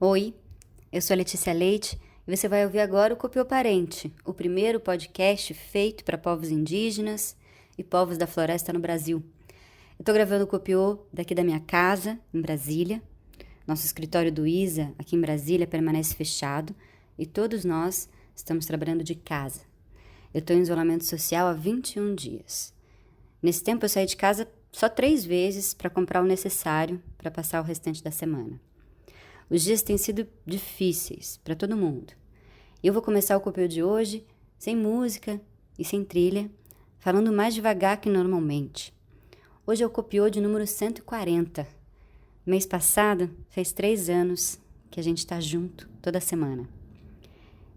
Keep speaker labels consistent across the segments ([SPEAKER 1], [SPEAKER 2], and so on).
[SPEAKER 1] Oi, eu sou a Letícia Leite e você vai ouvir agora o Copiô Parente, o primeiro podcast feito para povos indígenas e povos da floresta no Brasil. Eu estou gravando o Copiô daqui da minha casa, em Brasília. Nosso escritório do ISA, aqui em Brasília, permanece fechado e todos nós estamos trabalhando de casa. Eu estou em isolamento social há 21 dias. Nesse tempo eu saí de casa só 3 vezes para comprar o necessário para passar o restante da semana. Os dias têm sido difíceis para todo mundo. Eu vou começar o Copiô de hoje sem música e sem trilha, falando mais devagar que normalmente. Hoje é o Copiô de número 140. Mês passado fez 3 anos que a gente está junto toda semana.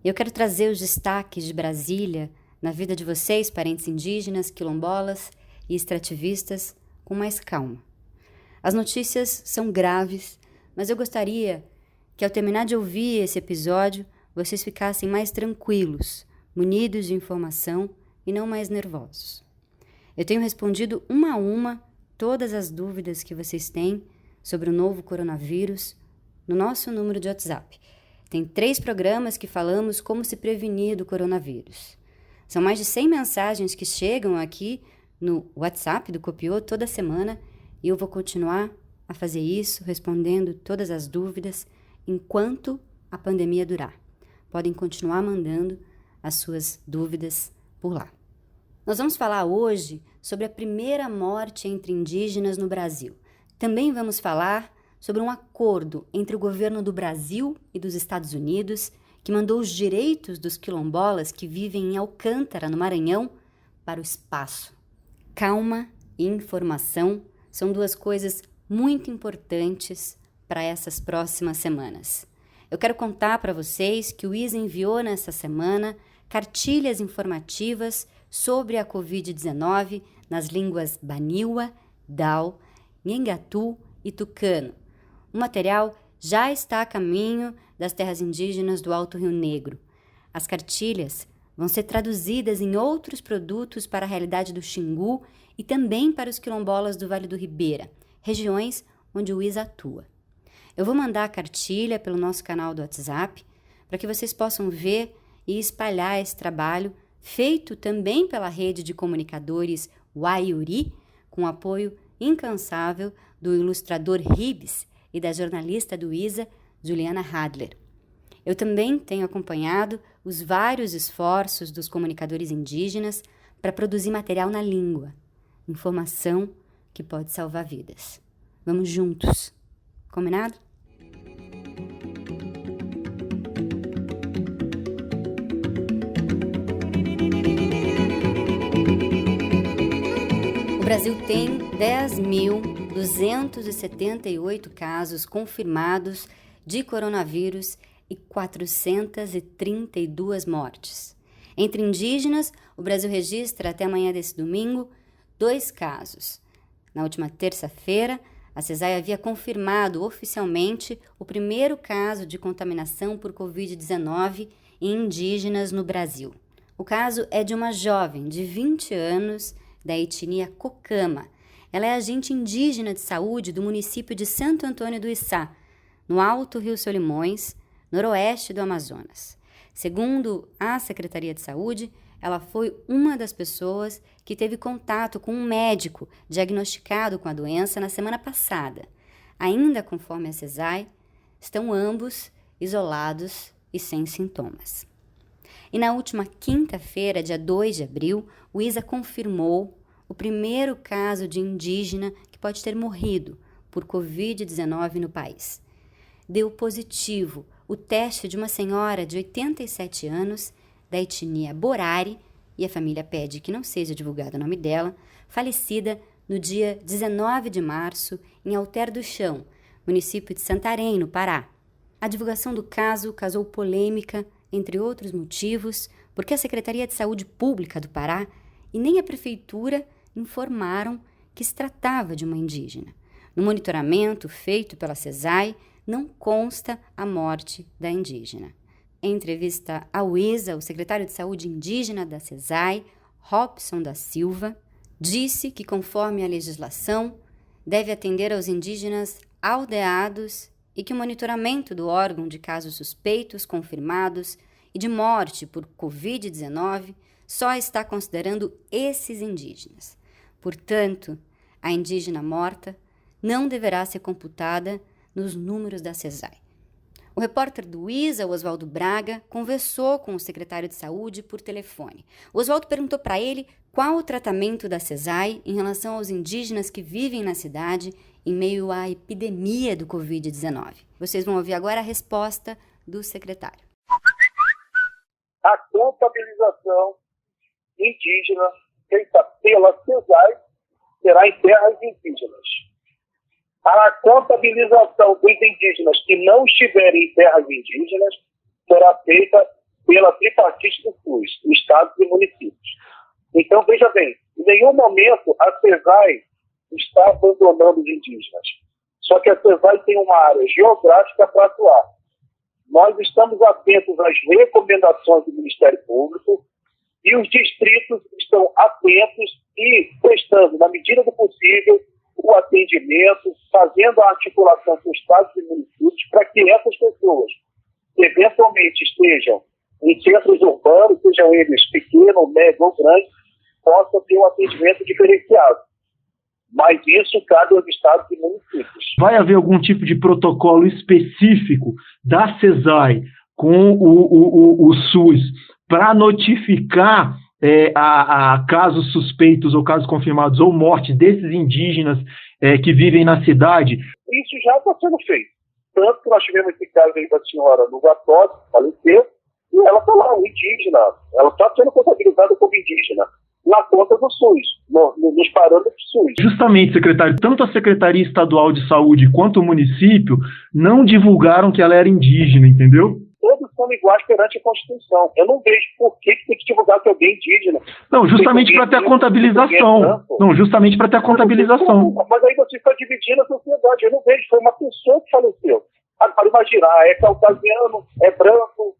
[SPEAKER 1] Eu quero trazer os destaques de Brasília na vida de vocês, parentes indígenas, quilombolas e extrativistas, com mais calma. As notícias são graves, mas eu gostaria que, ao terminar de ouvir esse episódio, vocês ficassem mais tranquilos, munidos de informação e não mais nervosos. Eu tenho respondido uma a uma todas as dúvidas que vocês têm sobre o novo coronavírus no nosso número de WhatsApp. Tem 3 programas que falamos como se prevenir do coronavírus. São mais de 100 mensagens que chegam aqui no WhatsApp do Copiô toda semana e eu vou continuar a fazer isso, respondendo todas as dúvidas enquanto a pandemia durar. Podem continuar mandando as suas dúvidas por lá. Nós vamos falar hoje sobre a primeira morte entre indígenas no Brasil. Também vamos falar sobre um acordo entre o governo do Brasil e dos Estados Unidos que mandou os direitos dos quilombolas que vivem em Alcântara, no Maranhão, para o espaço. Calma e informação são 2 coisas muito importantes para essas próximas semanas. Eu quero contar para vocês que o ISA enviou nessa semana cartilhas informativas sobre a Covid-19 nas línguas Baniwa, Dao, Nhengatu e Tucano. O material já está a caminho das terras indígenas do Alto Rio Negro. As cartilhas vão ser traduzidas em outros produtos para a realidade do Xingu e também para os quilombolas do Vale do Ribeira, regiões onde o ISA atua. Eu vou mandar a cartilha pelo nosso canal do WhatsApp para que vocês possam ver e espalhar esse trabalho feito também pela rede de comunicadores Waiuri, com apoio incansável do ilustrador Ribes e da jornalista do ISA, Juliana Hadler. Eu também tenho acompanhado os vários esforços dos comunicadores indígenas para produzir material na língua, informação que pode salvar vidas. Vamos juntos. Combinado? O Brasil tem 10.278 casos confirmados de coronavírus e 432 mortes. Entre indígenas, o Brasil registra até amanhã desse domingo 2 casos. Na última terça-feira, a CESAI havia confirmado oficialmente o primeiro caso de contaminação por Covid-19 em indígenas no Brasil. O caso é de uma jovem de 20 anos da etnia Cocama. Ela é agente indígena de saúde do município de Santo Antônio do Içá, no Alto Rio Solimões, noroeste do Amazonas. Segundo a Secretaria de Saúde, ela foi uma das pessoas que teve contato com um médico diagnosticado com a doença na semana passada. Ainda conforme a CESAI, estão ambos isolados e sem sintomas. E na última quinta-feira, dia 2 de abril, o ISA confirmou o primeiro caso de indígena que pode ter morrido por Covid-19 no país. Deu positivo o teste de uma senhora de 87 anos, da etnia Borari, e a família pede que não seja divulgado o nome dela, falecida no dia 19 de março em Alter do Chão, município de Santarém, no Pará. A divulgação do caso causou polêmica, entre outros motivos, porque a Secretaria de Saúde Pública do Pará e nem a Prefeitura informaram que se tratava de uma indígena. No monitoramento feito pela CESAI, não consta a morte da indígena. Em entrevista ao ISA, o secretário de Saúde indígena da CESAI, Robson da Silva, disse que, conforme a legislação, deve atender aos indígenas aldeados e que o monitoramento do órgão de casos suspeitos, confirmados e de morte por Covid-19 só está considerando esses indígenas. Portanto, a indígena morta não deverá ser computada nos números da CESAI. O repórter do ISA, Oswaldo Braga, conversou com o secretário de Saúde por telefone. O Oswaldo perguntou para ele qual o tratamento da CESAI em relação aos indígenas que vivem na cidade em meio à epidemia do Covid-19. Vocês vão ouvir agora a resposta do secretário.
[SPEAKER 2] A contabilização indígena feita pela CESAI será em terras indígenas. A contabilização dos indígenas que não estiverem em terras indígenas será feita pela tripartite do SUS, estados e municípios. Então, veja bem, em nenhum momento a CESAI está abandonando os indígenas. Só que a CESAI tem uma área geográfica para atuar. Nós estamos atentos às recomendações do Ministério Público e os distritos estão atentos e prestando, na medida do possível, o atendimento, fazendo a articulação com os estados e municípios para que essas pessoas, que eventualmente estejam em centros urbanos, sejam eles pequenos, médios ou grandes, possam ter um atendimento diferenciado. Mas isso cabe aos estados e municípios.
[SPEAKER 3] Vai haver algum tipo de protocolo específico da CESAI com o SUS para notificar a casos suspeitos ou casos confirmados ou morte desses indígenas que vivem na cidade?
[SPEAKER 2] Isso já está sendo feito. Tanto que nós tivemos esse caso aí da senhora no Vató, que faleceu, e ela está lá, indígena. Ela está sendo contabilizada como indígena na conta do SUS, nos parâmetros do SUS.
[SPEAKER 3] Justamente, secretário, tanto a Secretaria Estadual de Saúde quanto o município não divulgaram que ela era indígena, entendeu?
[SPEAKER 2] Todos são iguais perante a Constituição. Eu não vejo por que tem que divulgar que alguém é indígena.
[SPEAKER 3] Não, justamente para ter a contabilização. Não, justamente para ter a contabilização.
[SPEAKER 2] Mas aí você está dividindo a sociedade. Eu não vejo, foi uma pessoa que faleceu. Para imaginar, é caucasiano, é branco,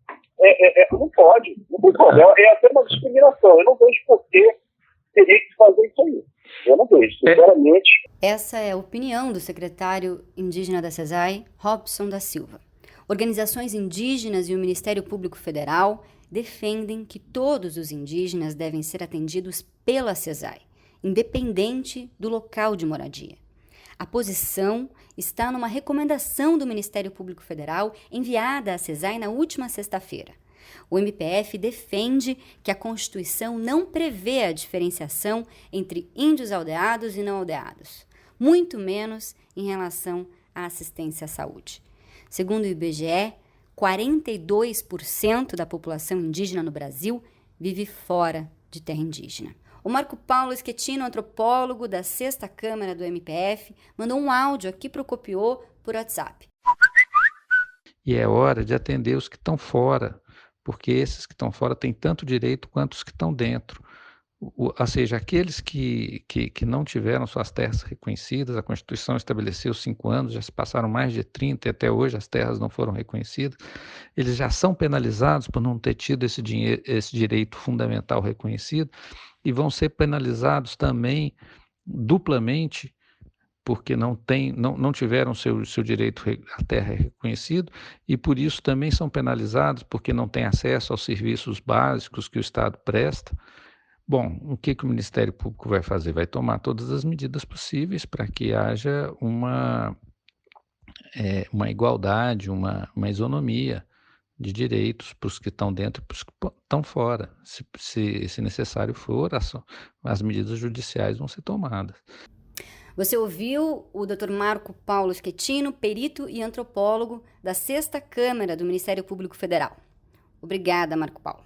[SPEAKER 2] não pode. Não pode. É até uma discriminação. Eu não vejo por que teria que fazer isso aí. Eu não vejo, sinceramente.
[SPEAKER 1] Essa é a opinião do secretário indígena da CESAI, Robson da Silva. Organizações indígenas e o Ministério Público Federal defendem que todos os indígenas devem ser atendidos pela CESAI, independente do local de moradia. A posição está numa recomendação do Ministério Público Federal enviada à CESAI na última sexta-feira. O MPF defende que a Constituição não prevê a diferenciação entre índios aldeados e não aldeados, muito menos em relação à assistência à saúde. Segundo o IBGE, 42% da população indígena no Brasil vive fora de terra indígena. O Marco Paulo Schettino, antropólogo da 6ª Câmara do MPF, mandou um áudio aqui para o Copiô por WhatsApp.
[SPEAKER 4] E é hora de atender os que estão fora, porque esses que estão fora têm tanto direito quanto os que estão dentro. Ou seja, aqueles que não tiveram suas terras reconhecidas, a Constituição estabeleceu 5 anos, já se passaram mais de 30 e até hoje as terras não foram reconhecidas, eles já são penalizados por não ter tido esse direito fundamental reconhecido e vão ser penalizados também duplamente porque não tiveram seu direito à terra reconhecido e por isso também são penalizados porque não têm acesso aos serviços básicos que o Estado presta. Bom, o que o Ministério Público vai fazer? Vai tomar todas as medidas possíveis para que haja uma igualdade, uma isonomia de direitos para os que estão dentro e para os que estão fora. Se necessário for, as medidas judiciais vão ser tomadas.
[SPEAKER 1] Você ouviu o Dr. Marco Paulo Schettino, perito e antropólogo da 6ª Câmara do Ministério Público Federal. Obrigada, Marco Paulo.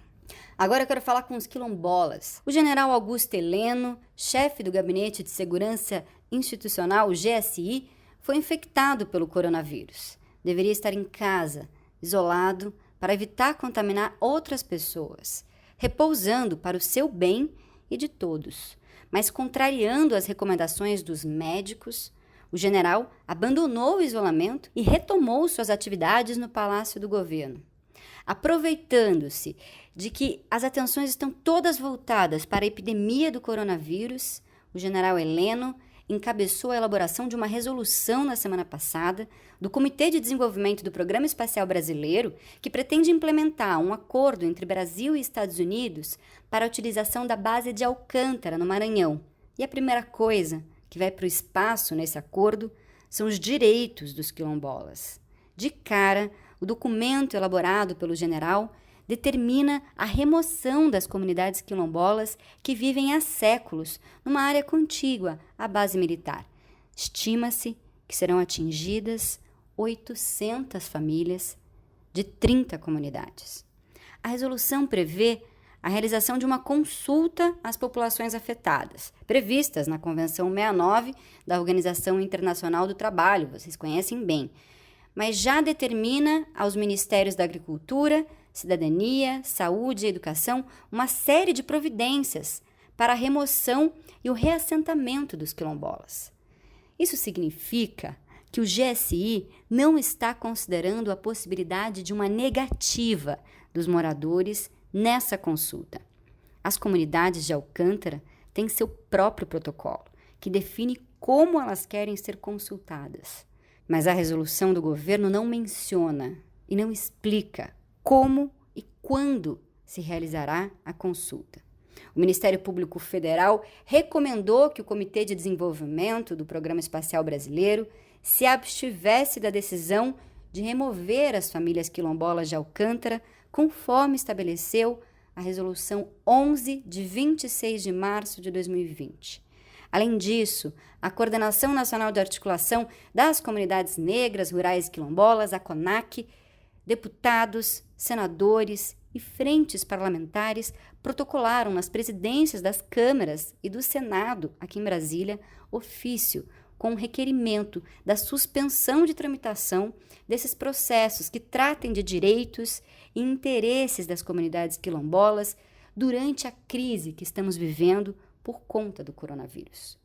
[SPEAKER 1] Agora eu quero falar com os quilombolas. O general Augusto Heleno, chefe do Gabinete de Segurança Institucional, o GSI, foi infectado pelo coronavírus. Deveria estar em casa, isolado, para evitar contaminar outras pessoas, repousando para o seu bem e de todos. Mas contrariando as recomendações dos médicos, o general abandonou o isolamento e retomou suas atividades no Palácio do Governo. Aproveitando-se de que as atenções estão todas voltadas para a epidemia do coronavírus, o general Heleno encabeçou a elaboração de uma resolução na semana passada do Comitê de Desenvolvimento do Programa Espacial Brasileiro, que pretende implementar um acordo entre Brasil e Estados Unidos para a utilização da base de Alcântara, no Maranhão. E a primeira coisa que vai para o espaço nesse acordo são os direitos dos quilombolas. De cara, o documento elaborado pelo general determina a remoção das comunidades quilombolas que vivem há séculos numa área contígua à base militar. Estima-se que serão atingidas 800 famílias de 30 comunidades. A resolução prevê a realização de uma consulta às populações afetadas, previstas na Convenção 69 da Organização Internacional do Trabalho, vocês conhecem bem, mas já determina aos Ministérios da Agricultura, Cidadania, Saúde e Educação uma série de providências para a remoção e o reassentamento dos quilombolas. Isso significa que o GSI não está considerando a possibilidade de uma negativa dos moradores nessa consulta. As comunidades de Alcântara têm seu próprio protocolo, que define como elas querem ser consultadas. Mas a resolução do governo não menciona e não explica como e quando se realizará a consulta. O Ministério Público Federal recomendou que o Comitê de Desenvolvimento do Programa Espacial Brasileiro se abstivesse da decisão de remover as famílias quilombolas de Alcântara, conforme estabeleceu a Resolução 11 de 26 de março de 2020. Além disso, a Coordenação Nacional de Articulação das Comunidades Negras, Rurais e Quilombolas, a CONAC, deputados, senadores e frentes parlamentares protocolaram nas presidências das câmaras e do Senado, aqui em Brasília, ofício com um requerimento da suspensão de tramitação desses processos que tratem de direitos e interesses das comunidades quilombolas durante a crise que estamos vivendo por conta do coronavírus.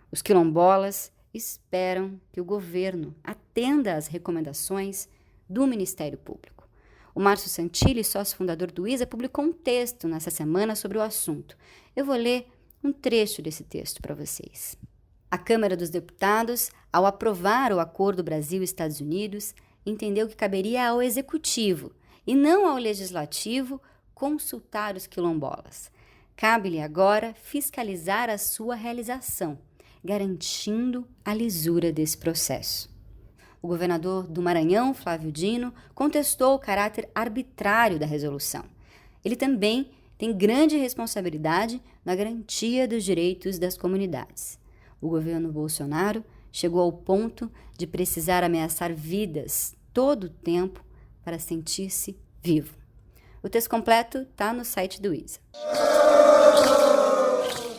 [SPEAKER 1] Os quilombolas esperam que o governo atenda às recomendações do Ministério Público. O Márcio Santilli, sócio fundador do ISA, publicou um texto nessa semana sobre o assunto. Eu vou ler um trecho desse texto para vocês. A Câmara dos Deputados, ao aprovar o acordo Brasil-Estados Unidos, entendeu que caberia ao Executivo e não ao Legislativo consultar os quilombolas. Cabe-lhe agora fiscalizar a sua realização, garantindo a lisura desse processo. O governador do Maranhão, Flávio Dino, contestou o caráter arbitrário da resolução. Ele também tem grande responsabilidade na garantia dos direitos das comunidades. O governo Bolsonaro chegou ao ponto de precisar ameaçar vidas todo o tempo para sentir-se vivo. O texto completo está no site do ISA.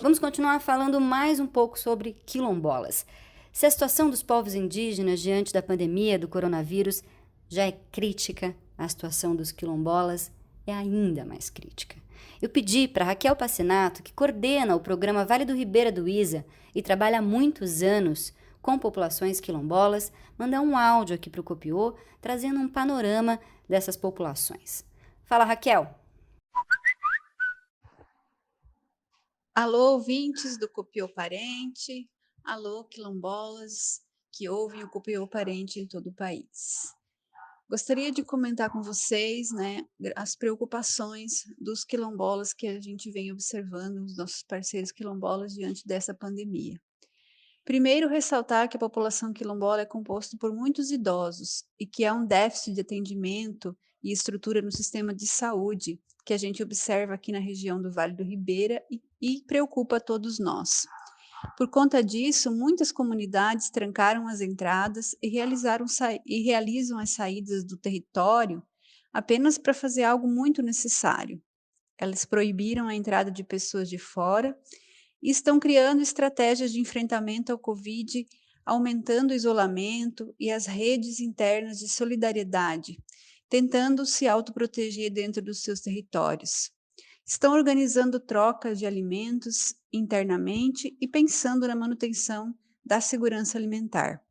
[SPEAKER 1] Vamos continuar falando mais um pouco sobre quilombolas. Se a situação dos povos indígenas diante da pandemia do coronavírus já é crítica, a situação dos quilombolas é ainda mais crítica. Eu pedi para Raquel Passinato, que coordena o programa Vale do Ribeira do ISA e trabalha há muitos anos com populações quilombolas, mandar um áudio aqui para o Copiô, trazendo um panorama dessas populações. Fala, Raquel.
[SPEAKER 5] Alô, ouvintes do Copiô Parente. Alô, quilombolas que ouvem o Copiô Parente em todo o país. Gostaria de comentar com vocês, as preocupações dos quilombolas que a gente vem observando, os nossos parceiros quilombolas diante dessa pandemia. Primeiro, ressaltar que a população quilombola é composta por muitos idosos e que há um déficit de atendimento e estrutura no sistema de saúde que a gente observa aqui na região do Vale do Ribeira e preocupa a todos nós. Por conta disso, muitas comunidades trancaram as entradas e realizam as saídas do território apenas para fazer algo muito necessário. Elas proibiram a entrada de pessoas de fora e estão criando estratégias de enfrentamento ao Covid, aumentando o isolamento e as redes internas de solidariedade, tentando se autoproteger dentro dos seus territórios. Estão organizando trocas de alimentos internamente e pensando na manutenção da segurança alimentar.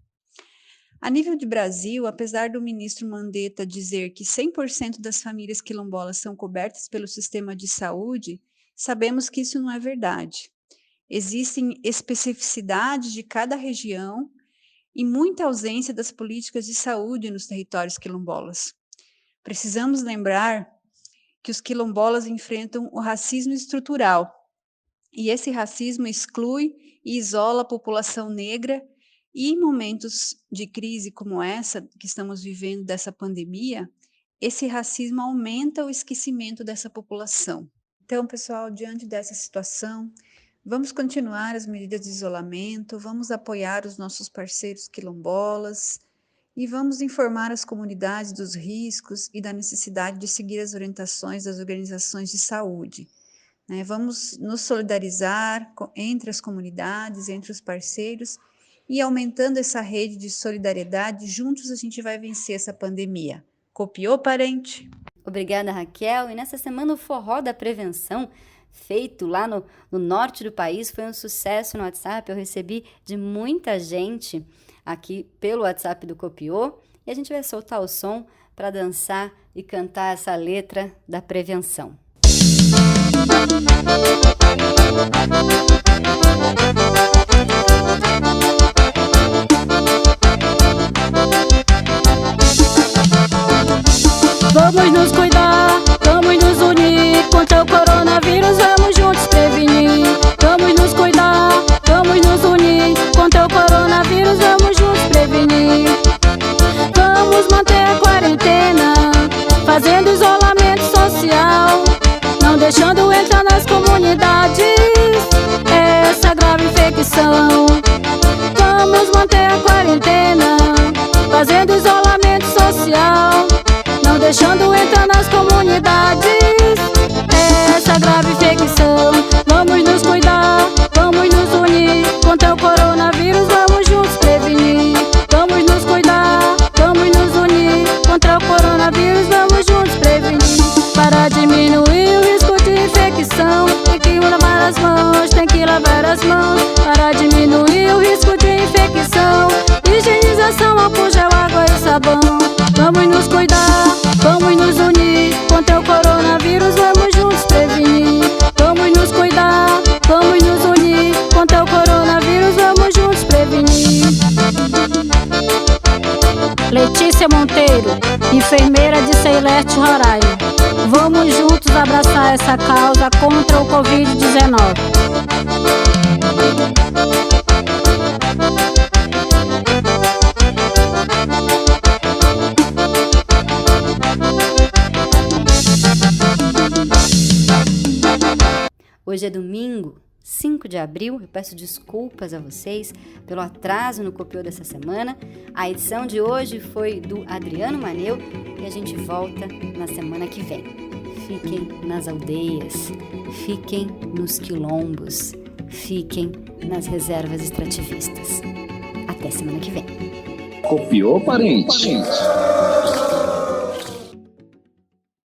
[SPEAKER 5] A nível de Brasil, apesar do ministro Mandetta dizer que 100% das famílias quilombolas são cobertas pelo sistema de saúde, sabemos que isso não é verdade. existem especificidades de cada região e muita ausência das políticas de saúde nos territórios quilombolas. Precisamos lembrar que os quilombolas enfrentam o racismo estrutural, e esse racismo exclui e isola a população negra, e em momentos de crise como essa que estamos vivendo dessa pandemia, esse racismo aumenta o esquecimento dessa população. Então, pessoal, diante dessa situação, vamos continuar as medidas de isolamento, vamos apoiar os nossos parceiros quilombolas e vamos informar as comunidades dos riscos e da necessidade de seguir as orientações das organizações de saúde. Vamos nos solidarizar entre as comunidades, entre os parceiros, e aumentando essa rede de solidariedade, juntos a gente vai vencer essa pandemia. Copiou, parente?
[SPEAKER 1] Obrigada, Raquel. E nessa semana o Forró da Prevenção, feito lá no norte do país, foi um sucesso no WhatsApp. Eu recebi de muita gente aqui pelo WhatsApp do Copiou, e a gente vai soltar o som para dançar e cantar essa letra da prevenção.
[SPEAKER 6] Vamos nos cuidar, vamos nos unir contra o coronavírus, vamos juntos prevenir. Vamos nos cuidar, vamos nos unir contra o coronavírus, vamos juntos prevenir. Vamos manter a quarentena, fazendo isolamento social, não deixando entrar nas comunidades essa grave infecção. Vamos manter a quarentena, fazendo isolamento social, não deixando entrar nas comunidades essa grave infecção. Vamos nos cuidar, vamos nos unir contra o coronavírus, vamos juntos prevenir. Vamos nos cuidar, vamos nos unir contra o coronavírus, vamos juntos prevenir. Para diminuir o risco de infecção, tem que lavar as mãos, tem que lavar as mãos. Para diminuir o risco de infecção, higienização, álcool gel, água e sabão. Vamos nos cuidar, vamos nos unir contra o coronavírus, vamos juntos prevenir. Vamos nos cuidar, vamos nos unir contra o coronavírus, vamos juntos prevenir. Letícia Monteiro, enfermeira de Ceileste, Roraima. Vamos juntos abraçar essa causa contra o Covid-19.
[SPEAKER 1] Hoje é domingo, 5 de abril. Eu peço desculpas a vocês pelo atraso no Copiou dessa semana. A edição de hoje foi do Adriano Maneu e a gente volta na semana que vem. Fiquem nas aldeias, fiquem nos quilombos, fiquem nas reservas extrativistas. Até semana que vem.
[SPEAKER 7] Copiou, parente?